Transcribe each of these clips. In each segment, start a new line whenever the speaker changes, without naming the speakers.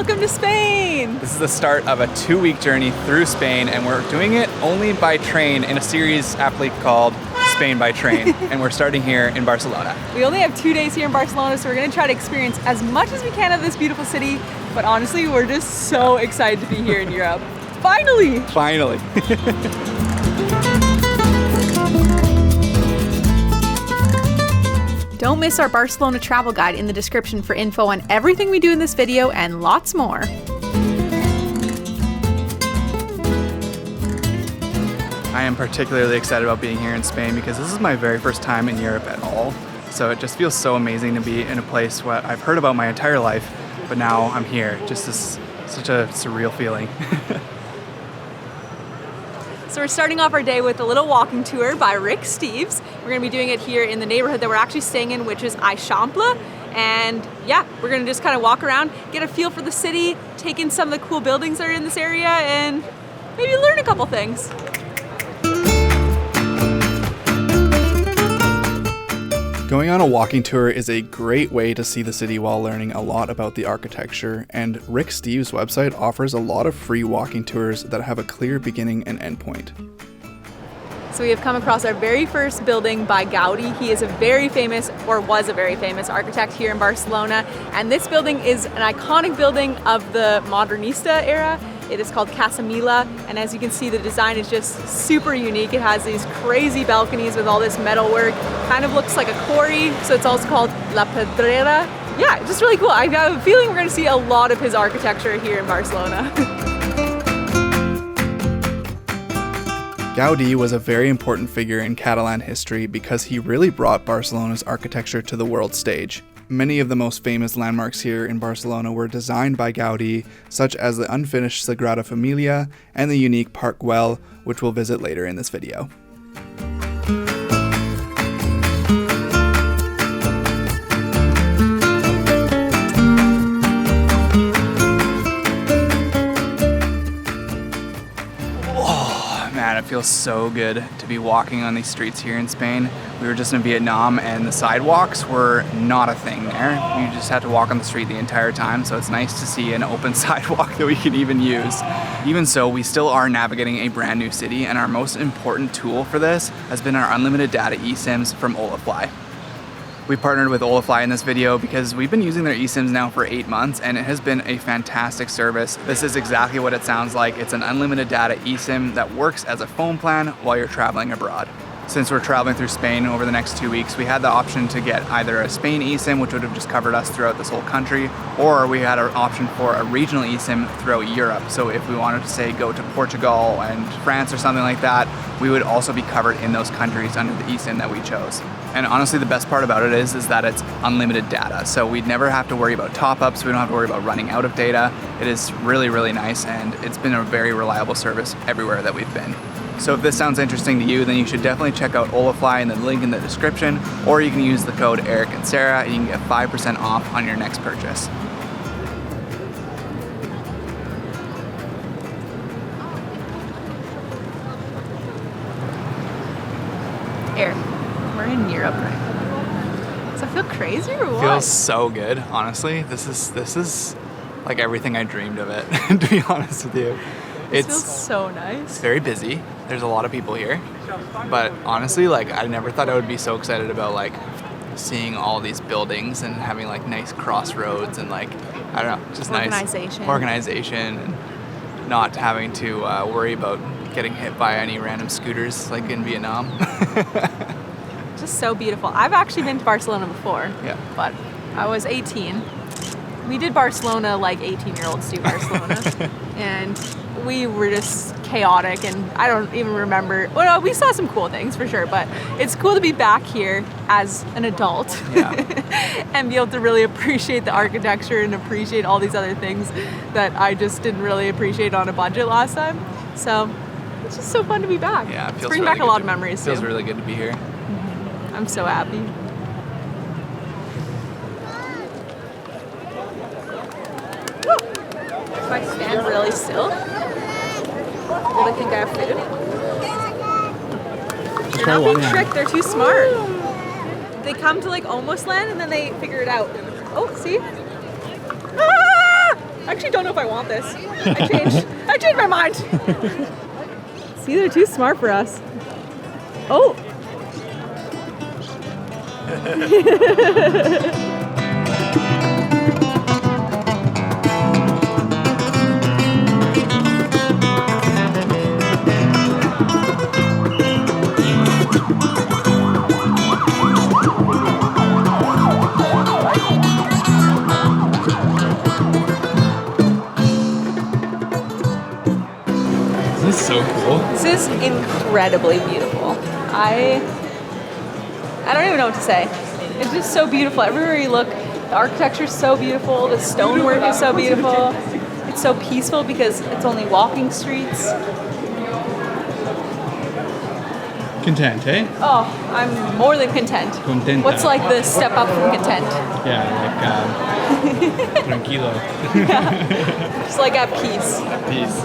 Welcome to Spain!
This is the start of a 2-week journey through Spain, and we're doing it only by train in a series aptly called Spain by Train, and we're starting here in Barcelona.
We only have 2 days here in Barcelona, so we're going to try to experience as much as we can of this beautiful city, but honestly, we're just so excited to be here in Europe. Finally!
Finally!
Don't miss our Barcelona travel guide in the description for info on everything we do in this video and lots more.
I am particularly excited about being here in Spain because this is my very first time in Europe at all. So it just feels so amazing to be in a place what I've heard about my entire life, but now I'm here. Just this, such a surreal feeling.
So we're starting off our day with a little walking tour by Rick Steves. We're going to be doing it here in the neighborhood that we're actually staying in, which is Eixample. And yeah, we're going to just kind of walk around, get a feel for the city, take in some of the cool buildings that are in this area, and maybe learn a couple things.
Going on a walking tour is a great way to see the city while learning a lot about the architecture, and Rick Steves' website offers a lot of free walking tours that have a clear beginning and end point.
So we have come across our very first building by Gaudi. He is a very famous, or was a very famous architect here in Barcelona, and this building is an iconic building of the Modernista era. It is called Casa Mila, and as you can see, the design is just super unique. It has these crazy balconies with all this metalwork. Kind of looks like a quarry, so it's also called La Pedrera. Yeah, just really cool. I have a feeling we're going to see a lot of his architecture here in Barcelona.
Gaudi was a very important figure in Catalan history because he really brought Barcelona's architecture to the world stage. Many of the most famous landmarks here in Barcelona were designed by Gaudi, such as the unfinished Sagrada Familia and the unique Park Güell, which we'll visit later in this video. Man, it feels so good to be walking on these streets here in Spain. We were just in Vietnam and the sidewalks were not a thing there. You just had to walk on the street the entire time, so it's nice to see an open sidewalk that we can even use. Even so, we still are navigating a brand new city, and our most important tool for this has been our unlimited data eSIMs from Hola. We partnered with Hola in this video because we've been using their eSIMs now for 8 months, and it has been a fantastic service. This is exactly what it sounds like. It's an unlimited data eSIM that works as a phone plan while you're traveling abroad. Since we're traveling through Spain over the next 2 weeks, we had the option to get either a Spain eSIM, which would have just covered us throughout this whole country, or we had an option for a regional eSIM throughout Europe. So if we wanted to, say, go to Portugal and France or something like that, we would also be covered in those countries under the eSIM that we chose. And honestly, the best part about it is that it's unlimited data. So we'd never have to worry about top-ups. We don't have to worry about running out of data. It is really, really nice, and it's been a very reliable service everywhere that we've been. So if this sounds interesting to you, then you should definitely check out Hola in the link in the description, or you can use the code Eric and Sarah and you can get 5% off on your next purchase.
Eric, we're in Europe right now. Does that feel crazy or what?
Feels so good, honestly. This is like everything I dreamed of it, to be honest with you.
It feels so nice.
It's very busy. There's a lot of people here. But honestly, like, I never thought I would be so excited about like seeing all these buildings and having like nice crossroads and like, I don't know, just nice organization and not having to worry about getting hit by any random scooters like in Vietnam.
Just so beautiful. I've actually been to Barcelona before.
Yeah.
But I was 18. We did Barcelona like 18-year-olds do Barcelona. And we were just chaotic, and I don't even remember. Well, we saw some cool things for sure, but it's cool to be back here as an adult.
Yeah.
And be able to really appreciate the architecture and appreciate all these other things that I just didn't really appreciate on a budget last time. So it's just so fun to be back.
Yeah, it feels
bringing
really
back a lot of memories too.
Feels really good to be here.
Mm-hmm. I'm so happy. If I stand really still, will they think I have food? They're not being tricked, they're too smart. They come to like almost land and then they figure it out. Oh, see? Ah! I actually don't know if I want this. I changed my mind. See, they're too smart for us. Oh.
This is so cool.
This is incredibly beautiful. I don't even know what to say. It's just so beautiful. Everywhere you look, the architecture is so beautiful. The stonework is so beautiful. It's so peaceful because it's only walking streets.
Content, eh?
Oh, I'm more than content.
Contenta.
What's like the step up from content?
Yeah, like tranquilo.
Just like at peace.
Peace.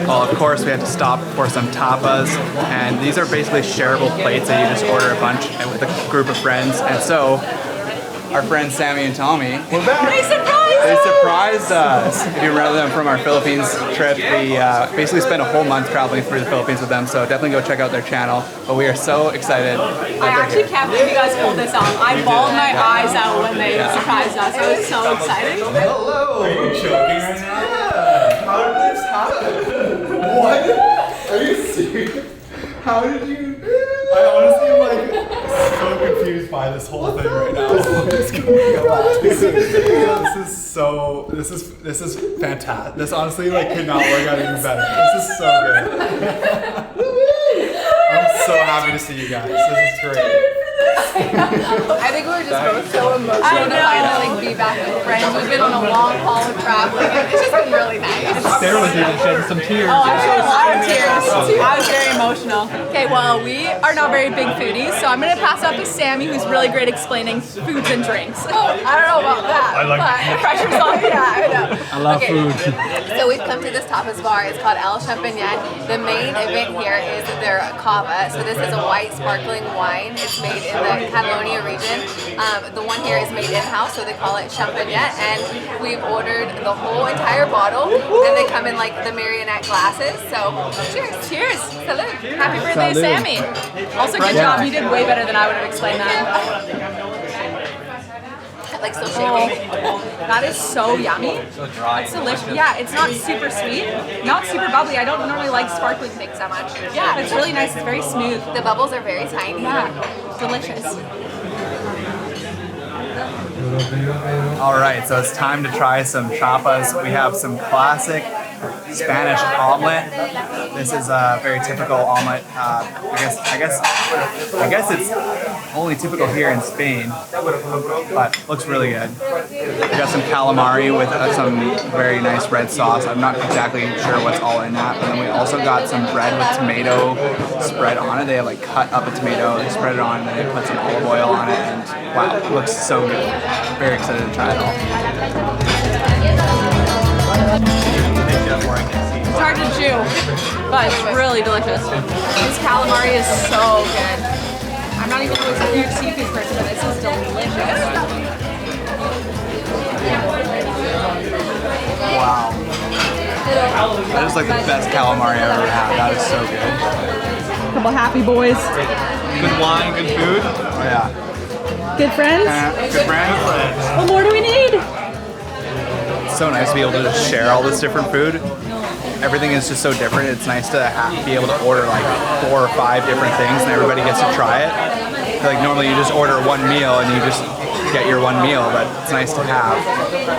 Well, of course, we had to stop for some tapas, and these are basically shareable plates that you just order a bunch with a group of friends. And so, our friends Sammy and Tommy, we're back. They surprised us. If you remember them from our Philippines trip, we basically spent a whole month traveling through the Philippines with them. So definitely go check out their channel. But we are so excited.
I actually can't believe you guys pulled this off. I bawled my eyes out when they surprised us. It was so exciting.
Hello! Are you joking right now? Yeah. How did this happen? What? Are you serious? How did you? I honestly am like so confused by this whole thing right now. This is fantastic. This honestly like could not work out even better. This is so good. I'm so happy to see you guys. This is great.
I think we were just both so emotional to finally like be back with friends. We've been on a long haul of traveling. It's just been really nice.
Sarah was even shedding some tears.
Oh, I shed a lot of tears. I was very emotional. Okay, well, we are not very big foodies, so I'm going to pass off to Sammy, who's really great explaining foods and drinks.
Oh, I don't know about that.
like
but
pressure's on.
Yeah, I know.
I love food.
So we've come to this tapas bar. It's called El Champagnat. The main event here is their Cava. So this is a white sparkling wine. It's made in the Catalonia region. The one here is made in-house, so they call it Champagnat. And we've ordered the whole entire bottle, and they come in like the marionette glasses. So cheers.
Cheers.
Salud.
Happy birthday, Sammy. Also, good job. You did way better than I would have explained that.
Like still shaking.
That is so yummy. It's delicious. Yeah, it's not super sweet, not super bubbly. I don't normally like sparkling things that much. Yeah, it's really nice. It's very smooth.
The bubbles are very tiny.
Yeah, delicious.
All right, so it's time to try some tapas. We have some classic Spanish omelet. This is a very typical omelet. I guess it's only typical here in Spain, but looks really good. We got some calamari with some very nice red sauce. I'm not exactly sure what's all in that. But then we also got some bread with tomato spread on it. They have like cut up a tomato, they spread it on, and then they put some olive oil on it, and wow, it looks so good. Very excited to try it all.
It's hard to chew, but it's really delicious. This calamari is so good. I'm not even a huge seafood person, but this is delicious.
Wow. That is like the best calamari I've ever had. That is so good.
Couple happy boys.
Good wine, good food.
Oh yeah.
Good friends.
Good brand.
What more do we need?
It's so nice to be able to just share all this different food. Everything is just so different. It's nice to be able to order like 4 or 5 different things and everybody gets to try it. I feel like normally you just order one meal and you just get your one meal, but it's nice to have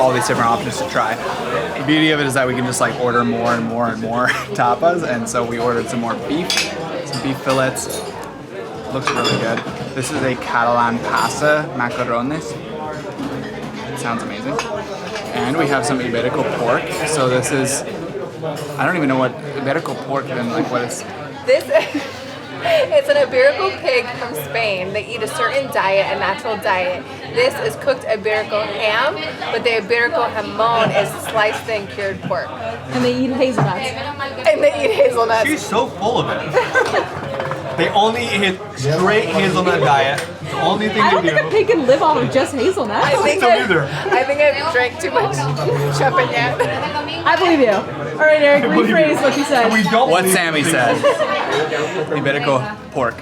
all these different options to try. The beauty of it is that we can just like order more and more and more tapas, and so we ordered some more beef, some beef fillets. Looks really good. This is a Catalan pasta, macarrones. It sounds amazing. And we have some Iberico pork. So this is, I don't even know what Iberico pork and like what is.
This It's an Iberico pig from Spain. They eat a certain diet, a natural diet. This is cooked Iberico ham, but the Iberico jamon is sliced thin cured pork.
And they eat hazelnuts.
And they eat hazelnuts.
She's so full of it. They only eat straight hazelnut diet. The only thing
I don't
they
think
do.
a pig can live off of just hazelnuts.
I think
don't either.
I think I've drank too much champagne.
I believe you. All right, Eric, rephrase what you said.
We don't
What
believe
Sammy
things.
said. Iberico pork.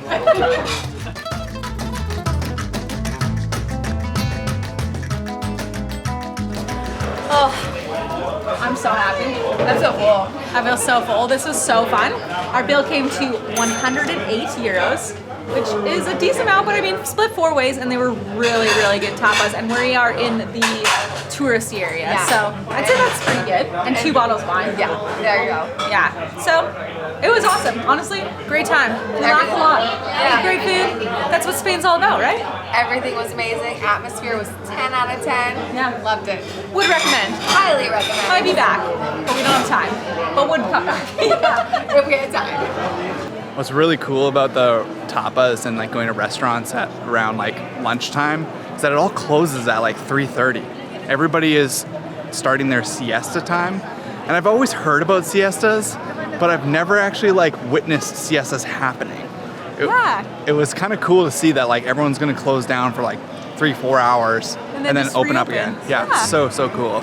Oh, I'm so happy.
I'm so full.
I feel so full. This was so fun. Our bill came to 108 euros, which is a decent amount, but I mean, split 4 ways, and they were really, really good tapas. And we are in the touristy area,
Yeah.
so I'd say that's pretty good. And 2 bottles of wine.
Yeah, there you go.
Yeah. So it was awesome. Honestly, great time. We laughed a lot.
Yeah.
Great food. That's what Spain's all about, right?
Everything was amazing. Atmosphere was 10 out of 10.
Yeah.
Loved it.
Would recommend.
Highly recommend.
Might be back, but we don't have time. But would come back.
Yeah, if we had time.
What's really cool about the tapas and like going to restaurants at around like lunchtime is that it all closes at like 3:30. Everybody is starting their siesta time, and I've always heard about siestas, but I've never actually like witnessed siestas happening.
Yeah.
It was kind of cool to see that like everyone's gonna close down for like 3-4 hours
And
and
then
then
just
open up again.
reopens.
Yeah,
Yeah.
so cool.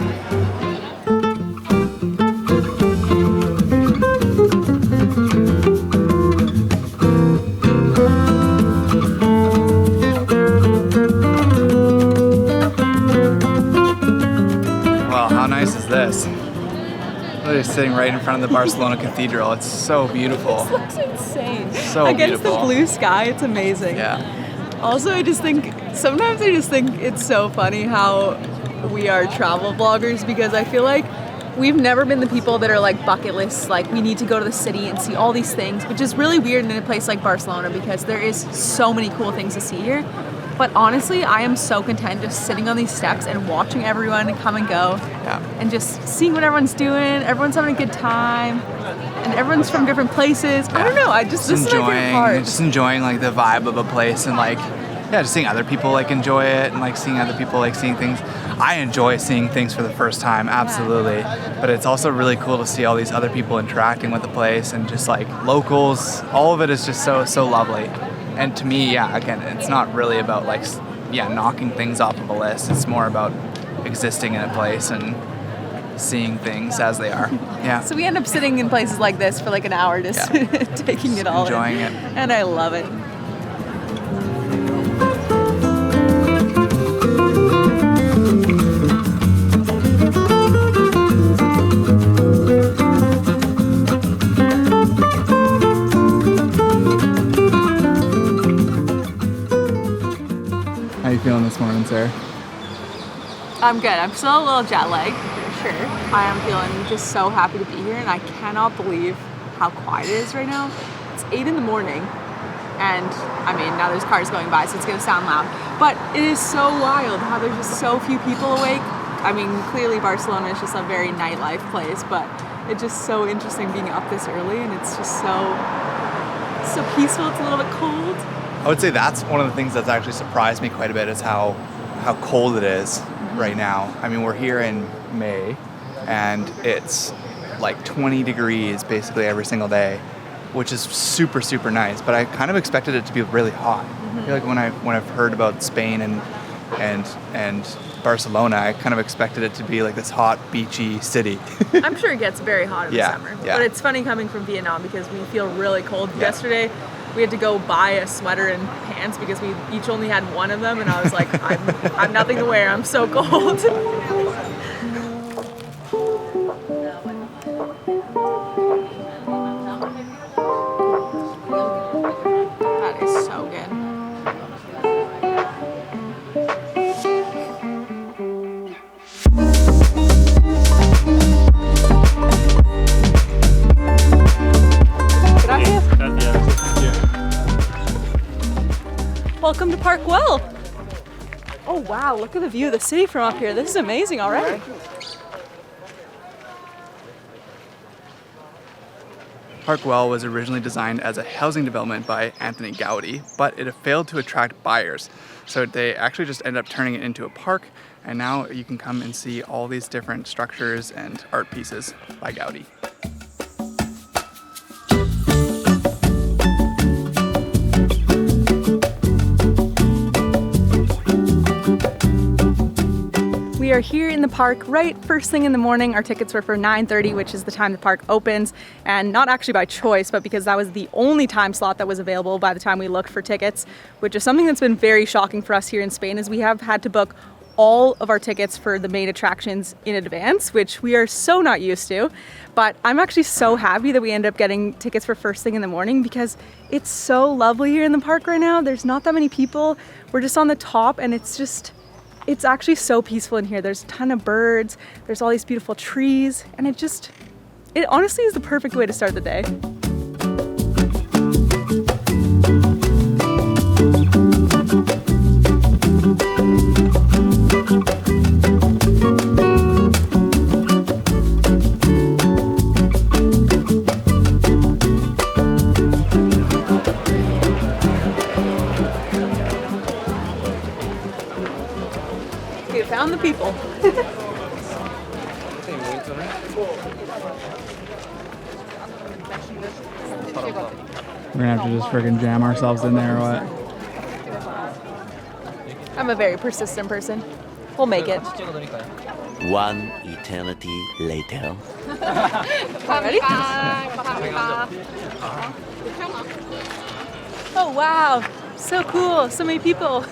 Well, how nice is this? Literally sitting right in front of the Barcelona Cathedral. It's so beautiful.
Looks insane.
So
Against
beautiful.
the blue sky, it's amazing.
Yeah.
Also, sometimes I just think it's so funny how we are travel vloggers, because I feel like we've never been the people that are like bucket lists, like we need to go to the city and see all these things, which is really weird in a place like Barcelona because there is so many cool things to see here. But honestly, I am so content just sitting on these steps and watching everyone come and go,
Yeah.
and just seeing what everyone's doing. Everyone's having a good time, and everyone's from different places. I don't know. This is my favorite part.
Just enjoying like the vibe of a place, and like, yeah, just seeing other people like enjoy it, and like seeing other people like seeing things. I enjoy seeing things for the first time, absolutely. But it's also really cool to see all these other people interacting with the place, and just like locals. All of it is just so lovely. And to me, yeah, again, it's not really about like, knocking things off of a list. It's more about existing in a place and seeing things as they are. Yeah.
So we end up sitting in places like this for like an hour, just taking it all
enjoying
in.
it.
And I love it.
How you feeling this morning, Sarah?
I'm good. I'm still a little jet lagged, for sure. I am feeling just so happy to be here, and I cannot believe how quiet it is right now. It's 8 in the morning, and I mean, now there's cars going by, so it's gonna sound loud. But it is so wild how there's just so few people awake. I mean, clearly Barcelona is just a very nightlife place, but it's just so interesting being up this early, and it's just so peaceful. It's a little bit cold.
I would say that's one of the things that's actually surprised me quite a bit is how cold it is right now. I mean, we're here in May, and it's like 20 degrees basically every single day, which is super nice. But I kind of expected it to be really hot. I feel like when I've heard about Spain and Barcelona, I kind of expected it to be like this hot, beachy city.
I'm sure it gets very hot in the
Yeah,
summer.
yeah.
But it's funny coming from Vietnam because we feel really cold.
Yeah.
Yesterday, we had to go buy a sweater and pants because we each only had one of them, and I was like, I'm nothing to wear. I'm so cold. That is so good. Gracias. Welcome to Park Guell. Oh wow, look at the view of the city from up here. This is amazing already.
Park Guell was originally designed as a housing development by Anthony Gaudi, but it failed to attract buyers. So they actually just ended up turning it into a park, and now you can come and see all these different structures and art pieces by Gaudi.
We are here in the park right first thing in the morning. Our tickets were for 9:30, which is the time the park opens, and not actually by choice, but because that was the only time slot that was available by the time we looked for tickets, which is something that's been very shocking for us here in Spain, is we have had to book all of our tickets for the main attractions in advance, which we are so not used to. But I'm actually so happy that we ended up getting tickets for first thing in the morning because it's so lovely here in the park right now. There's not that many people. We're just on the top, and it's actually so peaceful in here. There's a ton of birds, there's all these beautiful trees, and it honestly is the perfect way to start the day. We found the people.
We're gonna have to just friggin' jam ourselves in there or what?
I'm a very persistent person. We'll make it.
One eternity later.
Ready? Oh wow, so cool, so many people.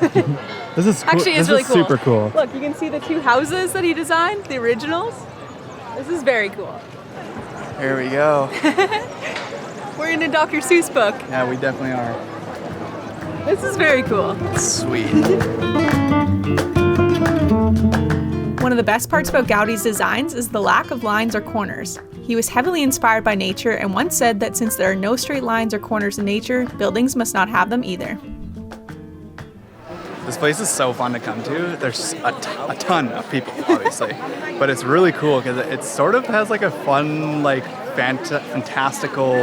This is cool.
Actually, it's
this
really
is
cool.
super cool.
Look, you can see the two houses that he designed, the originals. This is very cool.
Here we go.
We're in a Dr. Seuss book.
Yeah, we definitely are.
This is very cool.
Sweet.
One of the best parts about Gaudi's designs is the lack of lines or corners. He was heavily inspired by nature and once said that since there are no straight lines or corners in nature, buildings must not have them either.
This place is so fun to come to. There's a ton of people, obviously, but it's really cool because it sort of has like a fun, like fantastical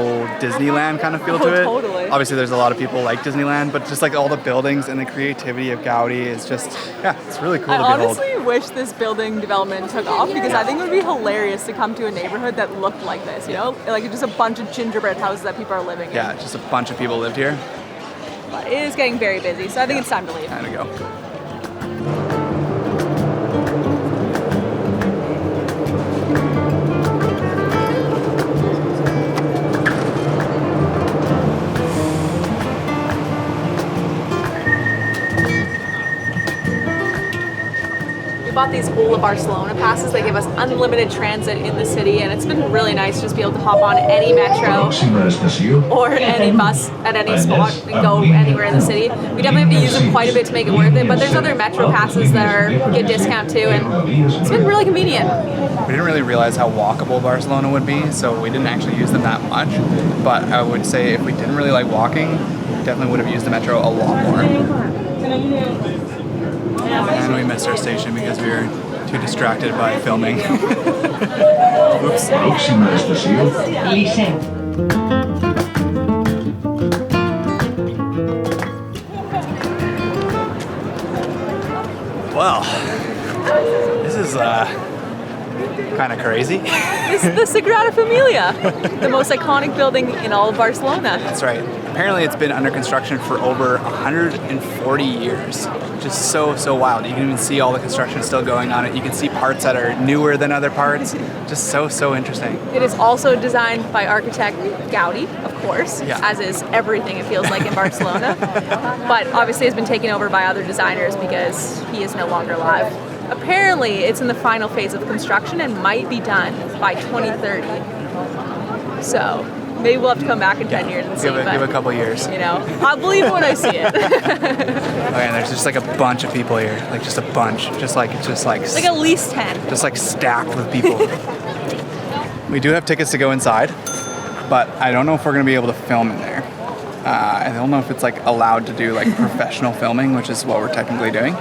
Disneyland kind of feel to it.
Totally.
Obviously, there's a lot of people like Disneyland, but just like all the buildings and the creativity of Gaudi is just, yeah, it's really cool
I
to behold.
honestly wish this building development took off because I think it would be hilarious to come to a neighborhood that looked like this, you know? Like just a bunch of gingerbread houses that people are living in.
Yeah, just a bunch of people lived here.
But it is getting very busy, so I think it's time to leave.
Time to go.
We bought these Hola Barcelona passes. They give us unlimited transit in the city, and it's been really nice to just be able to hop on any metro or any bus at any spot and go anywhere in the city. We definitely have to use them quite a bit to make it worth it, but there's other metro passes that get discount too, and it's been really convenient.
We didn't really realize how walkable Barcelona would be, so we didn't actually use them that much. But I would say if we didn't really like walking, definitely would have used the metro a lot more. And we missed our station because we were too distracted by filming. Oops. Well, this is kind of crazy.
This is the Sagrada Familia, the most iconic building in all of Barcelona.
That's right. Apparently it's been under construction for over 140 years. Just so wild. You can even see all the construction still going on it. You can see parts that are newer than other parts. Just so interesting.
It is also designed by architect Gaudi, of course,
Yeah.
as is everything it feels like in Barcelona. But obviously has been taken over by other designers because he is no longer alive. Apparently it's in the final phase of construction and might be done by 2030. So maybe we'll have to come back in 10 years and see.
Give a couple years.
You know, I'll believe it when I see it.
Oh, and there's just like a bunch of people here. Like just a bunch. Just like
Like at least 10.
just like stacked with people. We do have tickets to go inside, but I don't know if we're gonna be able to film in there. I don't know if it's like allowed to do like professional filming, which is what we're technically doing.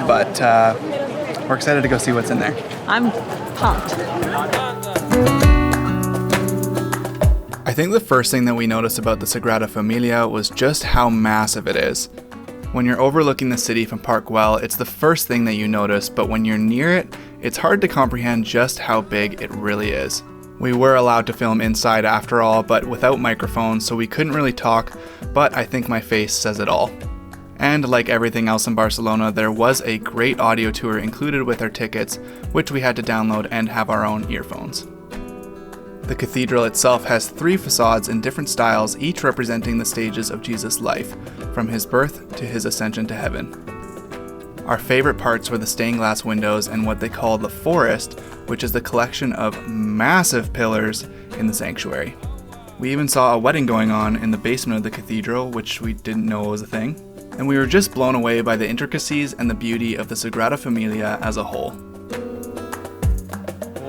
But we're excited to go see what's in there.
I'm pumped.
I I think the first thing that we noticed about the Sagrada Familia was just how massive it is. When you're overlooking the city from Park Güell, it's the first thing that you notice, but when you're near it, it's hard to comprehend just how big it really is. We were allowed to film inside after all, but without microphones, so we couldn't really talk, but I think my face says it all. And like everything else in Barcelona, there was a great audio tour included with our tickets, which we had to download and have our own earphones. The cathedral itself has 3 facades in different styles, each representing the stages of Jesus' life, from his birth to his ascension to heaven. Our favorite parts were the stained glass windows and what they call the forest, which is the collection of massive pillars in the sanctuary. We even saw a wedding going on in the basement of the cathedral, which we didn't know was a thing. And we were just blown away by the intricacies and the beauty of the Sagrada Familia as a whole.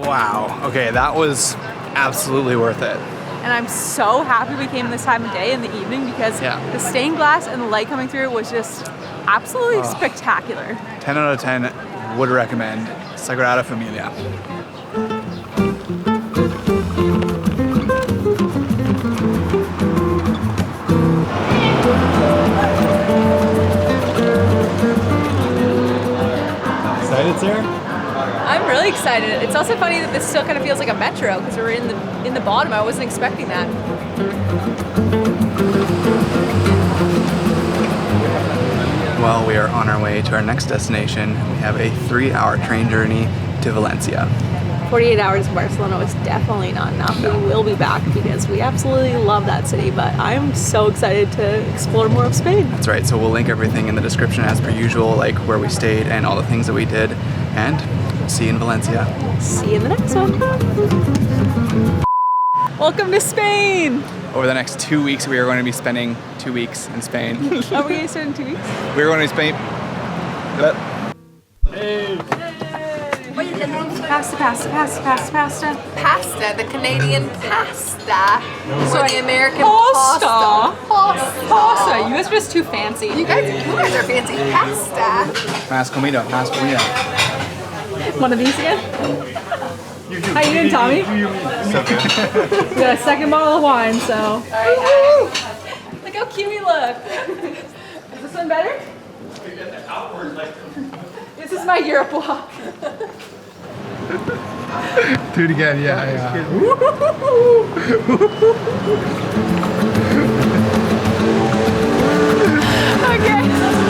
Wow, okay, that was absolutely worth it.
And I'm so happy we came this time of day in the evening because the stained glass and the light coming through was just absolutely spectacular.
10 out of 10 would recommend Sagrada Familia.
Excited, Sarah?
I'm really excited. It's also funny that this still kind of feels like a metro because we're in the bottom. I wasn't expecting that.
Well, we are on our way to our next destination. We have a 3-hour train journey to Valencia.
48 hours in Barcelona was definitely not enough.
No.
We will be back because we absolutely love that city, but I'm so excited to explore more of Spain.
That's right, so we'll link everything in the description as per usual, like where we stayed and all the things that we did. And see you in Valencia.
See you in the next one. Welcome to Spain!
Over the next 2 weeks, we are going to be spending 2 weeks in Spain.
Are we going to spend 2 weeks?
We're going to Spain.
Pasta, pasta, pasta, pasta, pasta.
Pasta, the Canadian pasta, or the American
Pasta.
pasta.
Pasta. You guys are just too fancy.
You guys are fancy. Pasta.
Más comida, más comida.
One of these again? How you doing, Tommy?
So good.
We got a second bottle of wine, so. Woo-hoo! Look how cute we look. Is this one better? This is my Europe walk.
Do it again, yeah.
Okay.